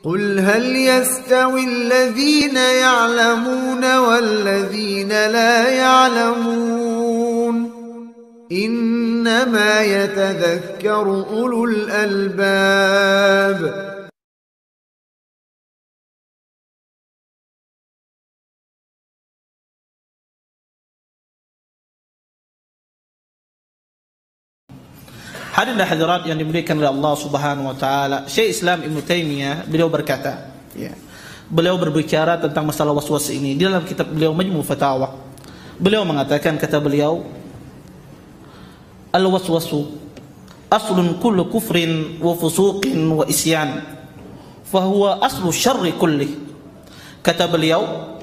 قل هل يستوي الذين يعلمون والذين لا يعلمون إنما يتذكر أولو الألباب. Hadirin dan hadirat yang dimuliakan oleh Allah Subhanahu wa taala, Syekh Islam Ibnu Taimiyah beliau berkata, ya. Beliau berbicara tentang masalah waswas ini di dalam kitab beliau Majmu' Fatawa. Beliau mengatakan, kata beliau, al-waswasu aslun kullu kufrin wa fusuqin wa isyan, fa huwa aslu syarri kulli. Kata beliau,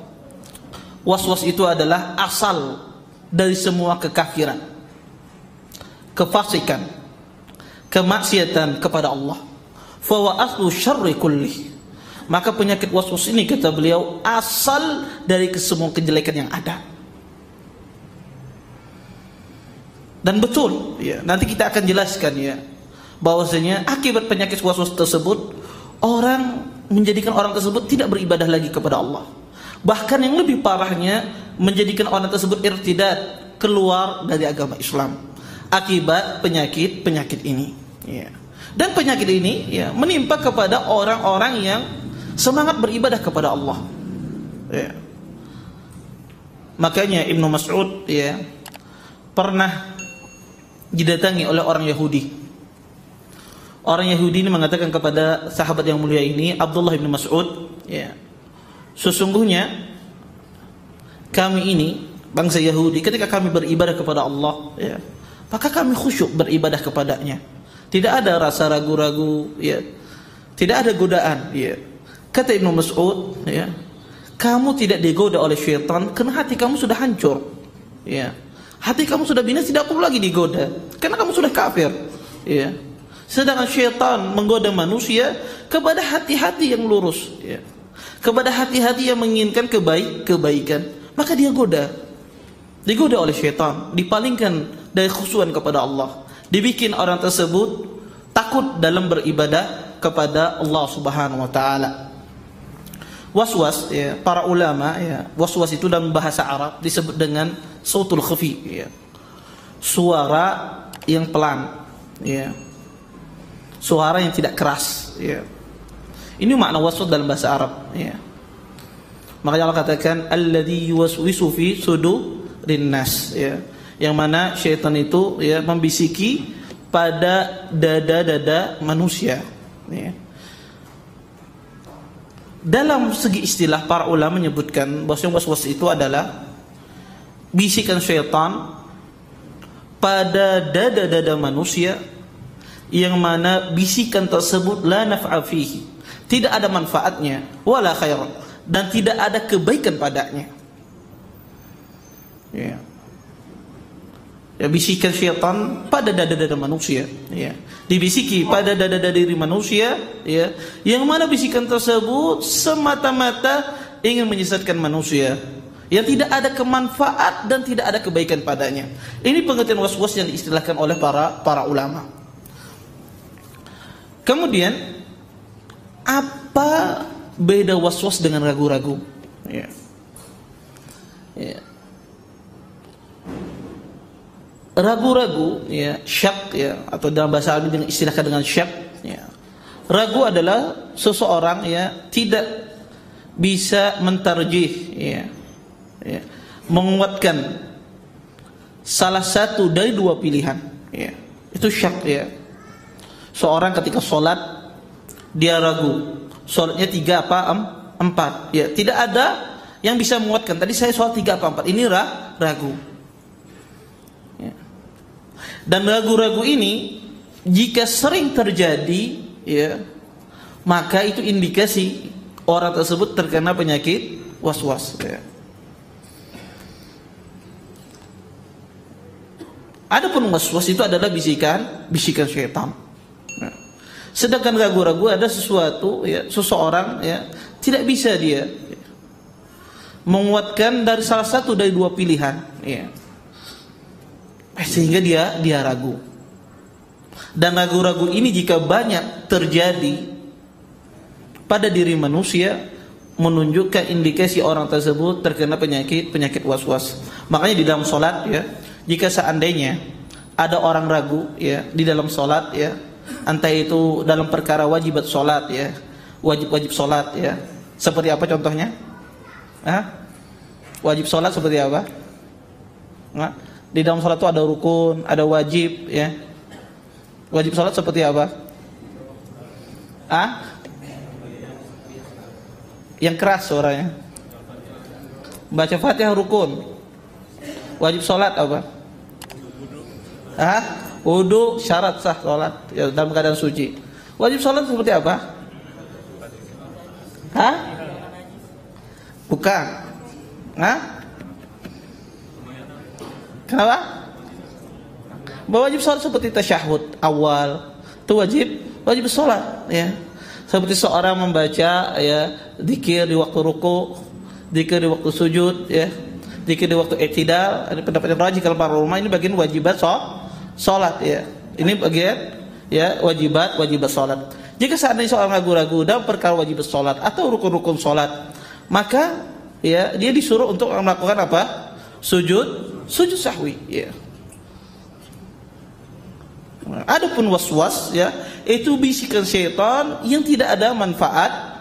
waswas itu adalah asal dari semua kekafiran, kefasikan, kemaksiatan kepada Allah. Fa huwa aslu syarri kulli. Maka penyakit waswas ini, kata beliau, asal dari semua kejelekan yang ada. Dan betul, ya, nanti kita akan jelaskan, ya, bahwasanya akibat penyakit waswas tersebut, orang menjadikan orang tersebut tidak beribadah lagi kepada Allah. Bahkan yang lebih parahnya, menjadikan orang tersebut irtidad, keluar dari agama Islam akibat penyakit ini, ya. Dan penyakit ini, ya, menimpa kepada orang-orang yang semangat beribadah kepada Allah, ya. Makanya Ibnu Mas'ud, ya, pernah didatangi oleh orang Yahudi. Orang Yahudi ini mengatakan kepada sahabat yang mulia ini, Abdullah bin Mas'ud, ya, sesungguhnya kami ini bangsa Yahudi, ketika kami beribadah kepada Allah, ya, maka kami khusyuk beribadah kepadanya. Tidak ada rasa ragu-ragu, ya, tidak ada godaan, ya. Kata Ibnu Mas'ud, ya, kamu tidak digoda oleh syaitan karena hati kamu sudah hancur, ya. Hati kamu sudah binasa, tidak perlu lagi digoda karena kamu sudah kafir, ya. Sedangkan syaitan menggoda manusia kepada hati-hati yang lurus, ya, kepada hati-hati yang menginginkan kebaikan, maka dia digoda oleh syaitan, dipalingkan dari khusyuan kepada Allah, dibikin orang tersebut takut dalam beribadah kepada Allah Subhanahu wa taala. Waswas, ya, para ulama, ya, waswas itu dalam bahasa Arab disebut dengan sautul khafi, ya, suara yang pelan, ya, suara yang tidak keras, ya. Ini makna waswas dalam bahasa Arab, ya. Makanya Allah katakan alladzi yuwaswisu fi sudurin nas, ya, yang mana syaitan itu, ya, membisiki pada dada-dada manusia, ya. Dalam segi istilah, para ulama menyebutkan bahwa waswas itu adalah bisikan syaitan pada dada-dada manusia yang mana bisikan tersebut la naf'a fihi, tidak ada manfaatnya, wala khair, dan tidak ada kebaikan padanya, ya. Ya, bisikan syaitan pada dada-dada manusia, ya, dibisiki pada dada-dada diri manusia, ya, yang mana bisikan tersebut semata-mata ingin menyesatkan manusia, yang tidak ada kemanfaat dan tidak ada kebaikan padanya. Ini pengertian waswas yang diistilahkan oleh para ulama. Kemudian, apa beda waswas dengan ragu-ragu? Ya. Ya. Ragu-ragu, ya, syak, ya, atau dalam bahasa Arab istilahkan dengan syak, ya. Ragu adalah seseorang, ya, tidak bisa mentarjih, ya, ya, menguatkan salah satu dari dua pilihan, ya. Itu syak, ya. Seorang ketika sholat dia ragu, sholatnya 3 apa 4, ya, tidak ada yang bisa menguatkan tadi saya sholat 3 apa 4, ini ragu. Dan ragu-ragu ini jika sering terjadi, ya, maka itu indikasi orang tersebut terkena penyakit waswas, ya. Adapun waswas itu adalah bisikan syaitan. Ya. Sedangkan ragu-ragu ada sesuatu, ya, seseorang, ya, tidak bisa dia, ya, menguatkan dari salah satu dari dua pilihan, ya, sehingga dia ragu. Dan ragu-ragu ini jika banyak terjadi pada diri manusia menunjukkan indikasi orang tersebut terkena penyakit was-was. Makanya di dalam salat ya, jika seandainya ada orang ragu ya di dalam salat ya, entah itu dalam perkara wajibat salat ya, wajib salat ya. Seperti apa contohnya? Wajib salat seperti apa? Di dalam salat itu ada rukun, ada wajib ya. Wajib salat seperti apa? Yang keras suaranya. Baca Fatihah rukun. Wajib salat apa? Wudu syarat sah salat ya, dalam keadaan suci. Wajib salat seperti apa? Bukan. Kenapa? Wajib salat seperti tasyahud awal. Itu wajib salat ya. Seperti seorang membaca ya zikir di waktu ruku, zikir di waktu sujud ya, zikir di waktu i'tidal. Ini pendapat yang rajih kalau para ulama, ini bagian wajibat salat ya. Ini bagian ya wajibat salat. Jika seandainya seorang ragu-ragu dalam perkara wajibat salat atau rukun-rukun salat, maka ya dia disuruh untuk melakukan apa? Sujud sahwi ya. Adapun waswas ya, itu bisikan syaitan yang tidak ada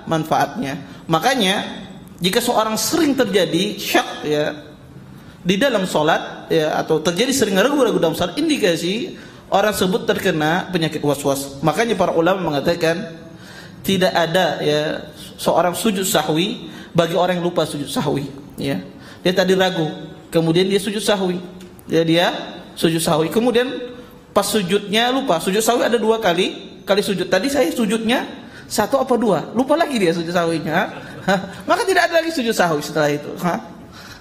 manfaatnya. Makanya jika seorang sering terjadi syak ya di dalam salat ya, atau terjadi sering ragu-ragu dalam salat, indikasi orang tersebut terkena penyakit waswas. Makanya para ulama mengatakan tidak ada ya seorang sujud sahwi bagi orang yang lupa sujud sahwi ya. Dia tadi ragu, kemudian dia sujud sahwi. Ya, dia sujud sahwi, kemudian pas sujudnya lupa. Sujud sahwi ada 2 kali sujud. Tadi saya sujudnya 1 apa 2, lupa lagi dia sujud sahwinya. Maka tidak ada lagi sujud sahwi setelah itu.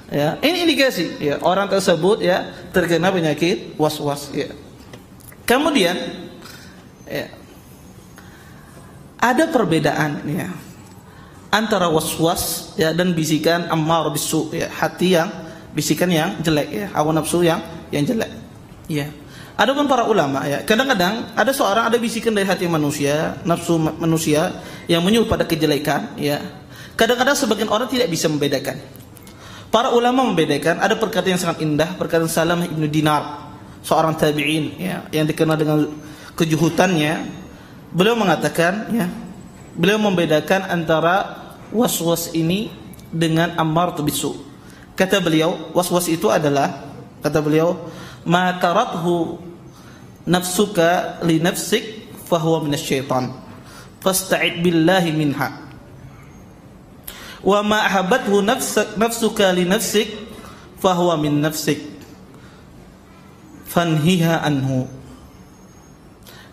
Ya, ini indikasi ya orang tersebut ya terkena penyakit was-was ya. Kemudian ya, ada perbedaan ya antara was-was ya dan bisikan ammar bisu ya, hati yang bisikan yang jelek ya, hawa nafsu yang jelek ya. Adapun para ulama ya, kadang-kadang ada bisikan dari hati manusia, nafsu manusia yang menyuruh pada kejelekan ya. Kadang-kadang sebagian orang tidak bisa membedakan. Para ulama membedakan. Ada perkataan yang sangat indah, perkataan Salamah ibnu Dinar, seorang tabi'in ya, yang dikenal dengan kejuhutannya. Beliau mengatakan ya, beliau membedakan antara waswas ini dengan ammaratu bisu. Kata beliau, waswas itu adalah, kata beliau, ma tarathu nafsuka li nafsik fahuwa minasyaitan fasta'id billahi minha, wa ma ahabbathu nafsuka li nafsik fahuwa min nafsik fanhiha anhu.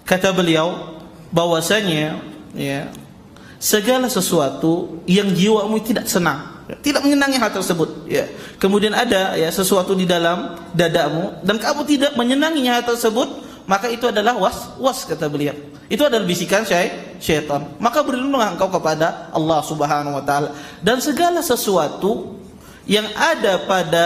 Kata beliau bahwasanya ya, segala sesuatu yang jiwamu tidak senang, tidak menyenangi hal tersebut ya, kemudian ada ya sesuatu di dalam dadamu dan kamu tidak menyenanginya hal tersebut, maka itu adalah was kata beliau. Itu adalah bisikan syaitan. Maka berlindunglah engkau kepada Allah Subhanahu wa taala, dan segala sesuatu yang ada pada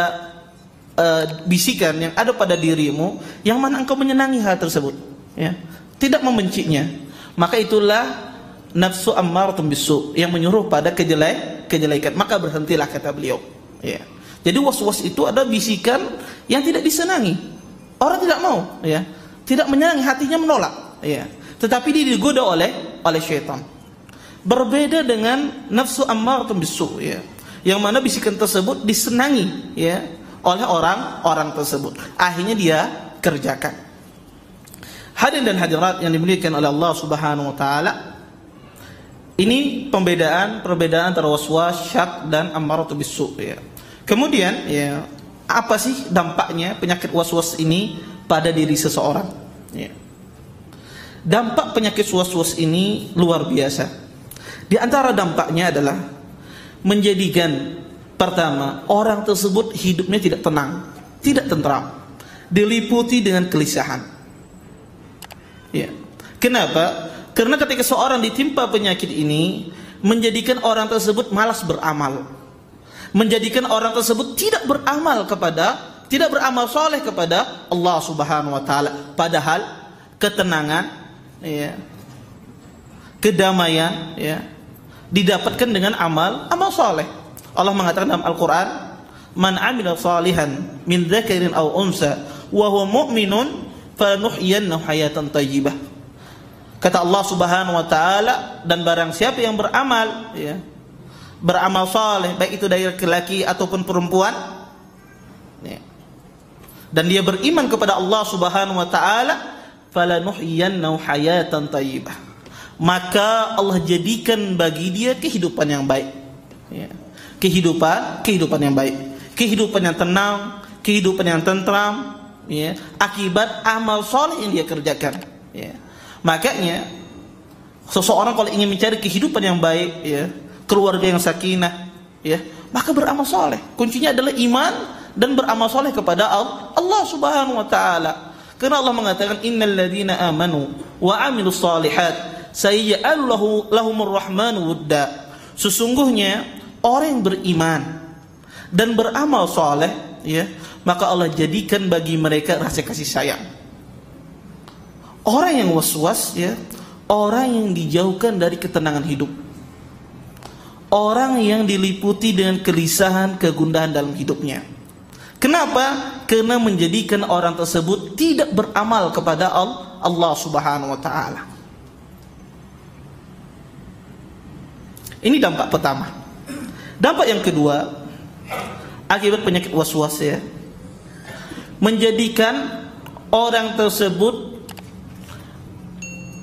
bisikan yang ada pada dirimu yang mana engkau menyenangi hal tersebut ya, tidak membencinya, maka itulah nafsu ammaratun bisu yang menyuruh pada kejelekan, maka berhentilah kata beliau ya. Jadi was-was itu ada bisikan yang tidak disenangi, orang tidak mau ya, tidak menyenangi, hatinya menolak ya, tetapi dia digoda oleh syaitan. Berbeda dengan nafsu ammaratun bisu ya, yang mana bisikan tersebut disenangi ya oleh orang tersebut, akhirnya dia kerjakan. Hadirin dan hadirat yang dimuliakan oleh Allah Subhanahu wa taala, ini perbedaan antara waswas, syak dan ammaratu bisu ya. Kemudian ya, apa sih dampaknya penyakit waswas ini pada diri seseorang ya. Dampak penyakit waswas ini luar biasa. Di antara dampaknya adalah menjadikan, pertama, orang tersebut hidupnya tidak tenang, tidak tentram, diliputi dengan kegelisahan ya. Kenapa? Karena ketika seorang ditimpa penyakit ini, menjadikan orang tersebut malas beramal, menjadikan orang tersebut tidak beramal soleh kepada Allah Subhanahu wa taala. Padahal ketenangan ya, kedamaian ya, didapatkan dengan amal soleh. Allah mengatakan dalam Al-Quran, man amila salihan min dzakarin aw unsa wa huwa mu'minun falanuhyiyannahu hayatan thayyibah. Kata Allah Subhanahu wa taala, dan barang siapa yang beramal, ya, beramal saleh, baik itu dari laki-laki ataupun perempuan, ya, dan dia beriman kepada Allah Subhanahu wa taala, falanuhyiyannahu hayatan thayyibah, maka Allah jadikan bagi dia kehidupan yang baik, ya. kehidupan yang baik, kehidupan yang tenang, kehidupan yang tentram, ya, akibat amal soleh yang dia kerjakan, ya. Makanya seseorang kalau ingin mencari kehidupan yang baik, ya, keluarga yang sakinah, ya, maka beramal soleh. Kuncinya adalah iman dan beramal soleh kepada Allah Subhanahu wa taala. Karena Allah mengatakan, innal ladzina amanu wa amilus shalihat sayaj'alu lahumur rahmanu wudda. Sesungguhnya orang yang beriman dan beramal soleh, ya, maka Allah jadikan bagi mereka rasa kasih sayang. Orang yang was-was, ya, orang yang dijauhkan dari ketenangan hidup, orang yang diliputi dengan kegelisahan, kegundahan dalam hidupnya. Kenapa? Karena menjadikan orang tersebut tidak beramal kepada Allah Subhanahu wa taala. Ini dampak pertama. Dampak yang kedua, akibat penyakit was-was, ya, menjadikan orang tersebut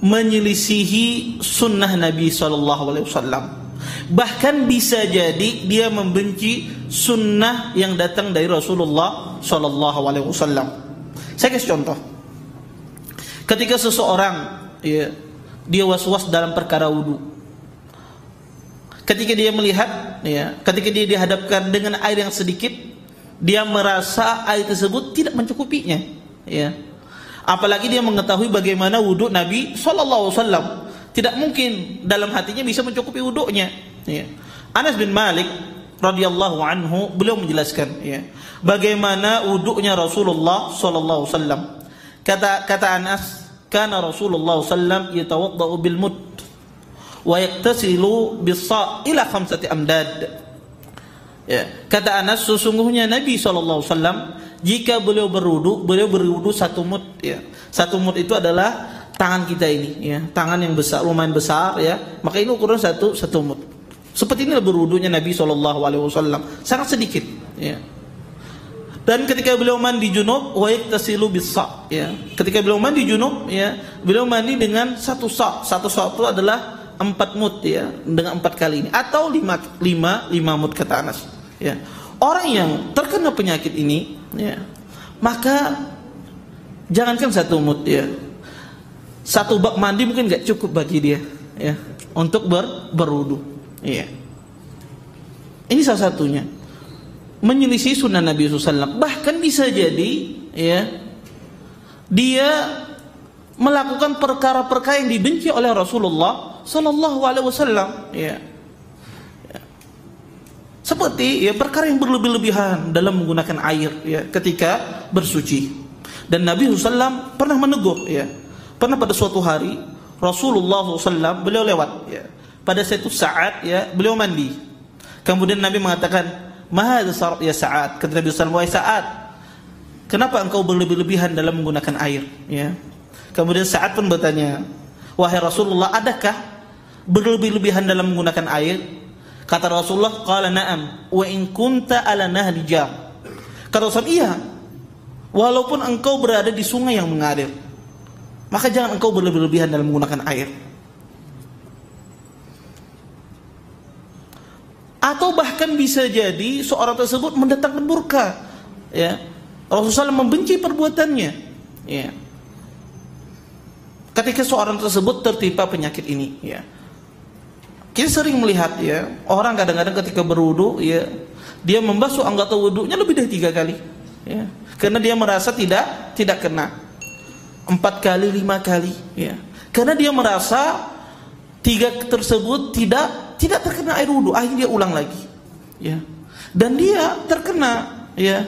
menyelisihi sunnah Nabi SAW. Bahkan bisa jadi dia membenci sunnah yang datang dari Rasulullah SAW. Saya kasih contoh. Ketika seseorang, ya, dia was-was dalam perkara wudu, ketika dia melihat, ya, ketika dia dihadapkan dengan air yang sedikit, dia merasa air tersebut tidak mencukupinya, ya. Apalagi dia mengetahui bagaimana wudhu Nabi SAW. Tidak mungkin dalam hatinya bisa mencukupi wudhunya, ya. Anas bin Malik radhiyallahu anhu, beliau menjelaskan, ya, bagaimana wudhunya Rasulullah SAW. Kata Anas, kana Rasulullah SAW yatawaddau bil mud wa yaktasilu bis sa' ila 5 amdad. Ya, kata Anas, sesungguhnya Nabi SAW jika beliau berwudu 1 mud, ya. 1 mud itu adalah tangan kita ini, ya, tangan yang besar, lumayan besar, ya. Maka ini ukuran 1 mud. Seperti inilah berwudunya Nabi SAW, sangat sedikit, ya. Dan ketika beliau mandi junub, wa yaktasilu bis sa', ya. Ketika beliau mandi junub, ya, beliau mandi dengan 1 sa'. 1 sa' itu adalah 4 mud, ya, dengan 4 kali ini, atau 5 mud kata Anas, ya. Orang yang terkena penyakit ini, ya, maka jangankan 1 mud, ya, 1 bak mandi mungkin gak cukup bagi dia, ya, untuk berwudu, ya. Ini salah satunya menyelisih sunnah Nabi SAW. Bahkan bisa jadi, ya, dia melakukan perkara-perkara yang dibenci oleh Rasulullah SAW, ya. Seperti, ya, perkara yang berlebih-lebihan dalam menggunakan air, ya, ketika bersuci. Dan Nabi SAW pernah menegur, ya. Pernah pada suatu hari Rasulullah SAW beliau lewat, ya. Pada suatu saat, ya, beliau mandi. Kemudian Nabi mengatakan, "Mahadza sarat ya Sa'ad?" Kata Nabi SAW, "Wahai Sa'ad, kenapa engkau berlebih-lebihan dalam menggunakan air?" Ya. Kemudian Sa'ad pun bertanya, "Wahai Rasulullah, adakah berlebih-lebihan dalam menggunakan air?" Kata Rasulullah, "Qala na'am, wa in kunta ala nahri jar." Kata Rasul, "Iya, walaupun engkau berada di sungai yang mengalir, maka jangan engkau berlebih-lebihan dalam menggunakan air." Atau bahkan bisa jadi seorang tersebut mendatangkan murka, ya. Rasulullah membenci perbuatannya, ya. Ketika seorang tersebut tertimpa penyakit ini, ya. Kita sering melihat, ya, orang kadang-kadang ketika berwudu, ya, dia membasuh anggota wudunya lebih dari 3 kali, ya. Karena dia merasa tidak kena. 4 kali, 5 kali, ya. Karena dia merasa 3 tersebut tidak terkena air wudu, akhirnya dia ulang lagi, ya. Dan dia terkena, ya,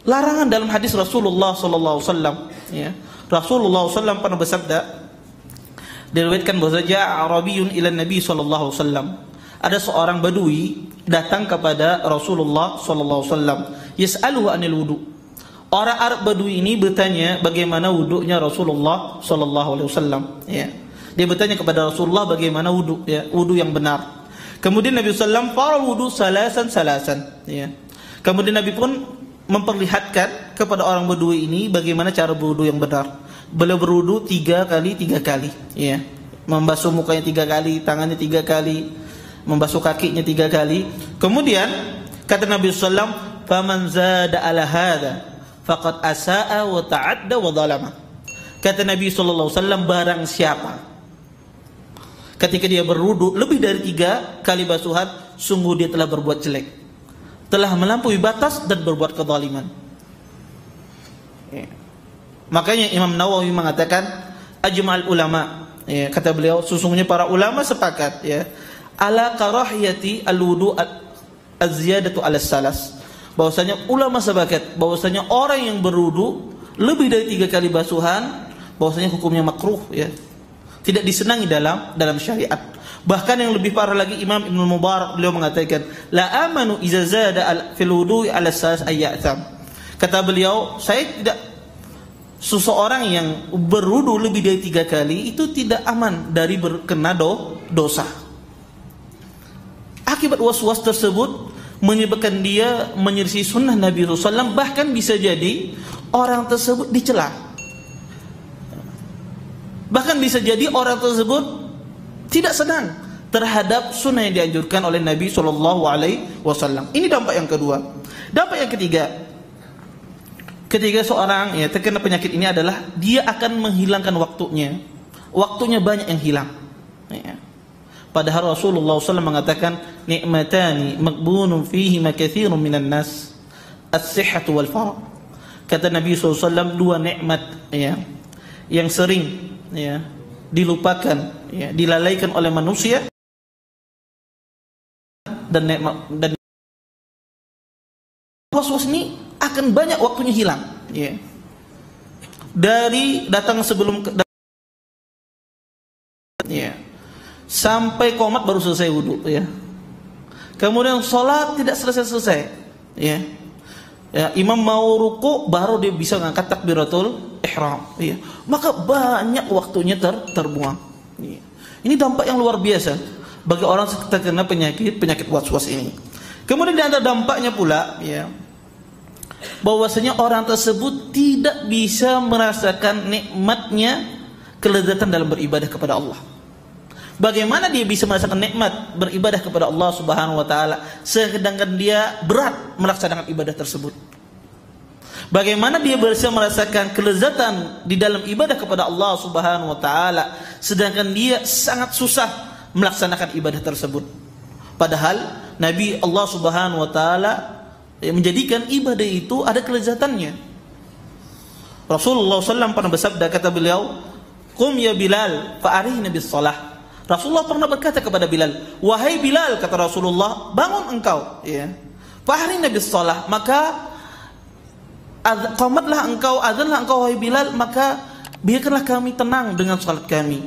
larangan dalam hadis Rasulullah SAW, ya. Rasulullah SAW pernah bersabda, Diriwayatkan bahwa ja'a Arabiyun ila Nabi sallallahu alaihi wasallam. Ada seorang badui datang kepada Rasulullah sallallahu alaihi wasallam, yas'aluhu anil wudu. Orang Arab badui ini bertanya bagaimana wudunya Rasulullah sallallahu alaihi wasallam, ya. Dia bertanya kepada Rasulullah bagaimana wudu, ya, wudu yang benar. Kemudian Nabi sallallahu alaihi wasallam faral wudu salasan, ya. Kemudian Nabi pun memperlihatkan kepada orang badui ini bagaimana cara berwudu yang benar. Beliau berwudu 3 kali, ya. Membasuh mukanya 3 kali, tangannya 3 kali, membasuh kakinya 3 kali. Kemudian kata Nabi sallallahu alaihi wasallam, "Faman zada ala hadza faqad asaa wa ta'adda wa zalama." Kata Nabi sallallahu alaihi wasallam, barang siapa ketika dia berwudu lebih dari 3 kali basuhan, sungguh dia telah berbuat jelek, telah melampaui batas dan berbuat kezaliman. Makanya Imam Nawawi mengatakan ajma'al ulama, ya, kata beliau sesungguhnya para ulama sepakat, ya, ala karahiyati al-wudu az-ziyadatu ala salas, bahwasanya ulama sepakat bahwasanya orang yang berwudu lebih dari 3 kali basuhan bahwasanya hukumnya makruh, ya, tidak disenangi dalam syariat. Bahkan yang lebih parah lagi, Imam Ibnu Mubarak beliau mengatakan la amanu iza zada fil wudu ala salas ayyatam. Kata beliau, saya tidak, seseorang yang berwudu lebih dari 3 kali itu tidak aman dari berkena dosa. Akibat was-was tersebut menyebabkan dia menyelisih sunnah Nabi SAW, bahkan bisa jadi orang tersebut dicela. Bahkan bisa jadi orang tersebut tidak senang terhadap sunnah yang dianjurkan oleh Nabi SAW. Ini dampak yang kedua. Dampak yang ketiga, ketika seorang, ya, terkena penyakit ini adalah dia akan menghilangkan waktunya banyak yang hilang, ya. Padahal Rasulullah SAW mengatakan ni'matani maghbunun fihi makatsirun minan nas, as-sihhatu wal faragh. Kata Nabi SAW 2 nikmat, ya, yang sering, ya, dilupakan, ya, dilalaikan oleh manusia, dan was-was ini akan banyak waktunya hilang, ya. Dari datang sebelum, ya, sampai qomat baru selesai wudu, ya. Kemudian sholat tidak selesai, ya. Ya, imam mau ruku baru dia bisa ngangkat takbiratul ihram, ya. Maka banyak waktunya terbuang, ya. Ini dampak yang luar biasa bagi orang terkena penyakit was-was ini. Kemudian ada dampaknya pula, ya, bahwasanya orang tersebut tidak bisa merasakan nikmatnya kelezatan dalam beribadah kepada Allah. Bagaimana dia bisa merasakan nikmat beribadah kepada Allah Subhanahu wa taala sedangkan dia berat melaksanakan ibadah tersebut? Bagaimana dia bisa merasakan kelezatan di dalam ibadah kepada Allah Subhanahu wa taala sedangkan dia sangat susah melaksanakan ibadah tersebut? Padahal Nabi Allah Subhanahu wa taala menjadikan ibadah itu ada kelezatannya. Rasulullah SAW pernah bersabda, kata beliau, "Qum ya Bilal fa'arihna bis shalah." Rasulullah pernah berkata kepada Bilal, "Wahai Bilal," kata Rasulullah, "bangun engkau, ya. Fa'arihna bis shalah," maka qamatlah engkau, azanlah engkau wahai Bilal, maka biarkanlah kami tenang dengan salat kami,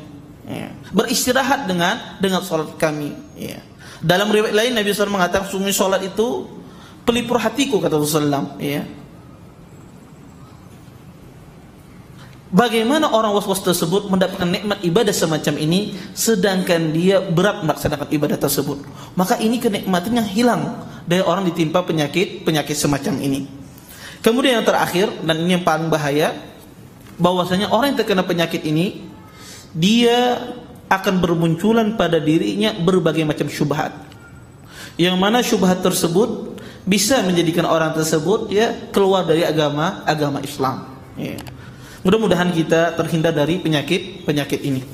ya. Beristirahat dengan salat kami, ya. Dalam riwayat lain Nabi SAW mengatakan sungguh salat itu pelipur hatiku, kata Rasulullah, ya. Bagaimana orang was-was tersebut mendapatkan nikmat ibadah semacam ini sedangkan dia berat melaksanakan ibadah tersebut? Maka ini kenikmatan yang hilang dari orang ditimpa penyakit semacam ini. Kemudian yang terakhir, dan ini yang paling bahaya, bahwasanya orang yang terkena penyakit ini dia akan bermunculan pada dirinya berbagai macam syubhat, yang mana syubhat tersebut bisa menjadikan orang tersebut, ya, keluar dari agama Islam, ya. Mudah-mudahan kita terhindar dari penyakit ini.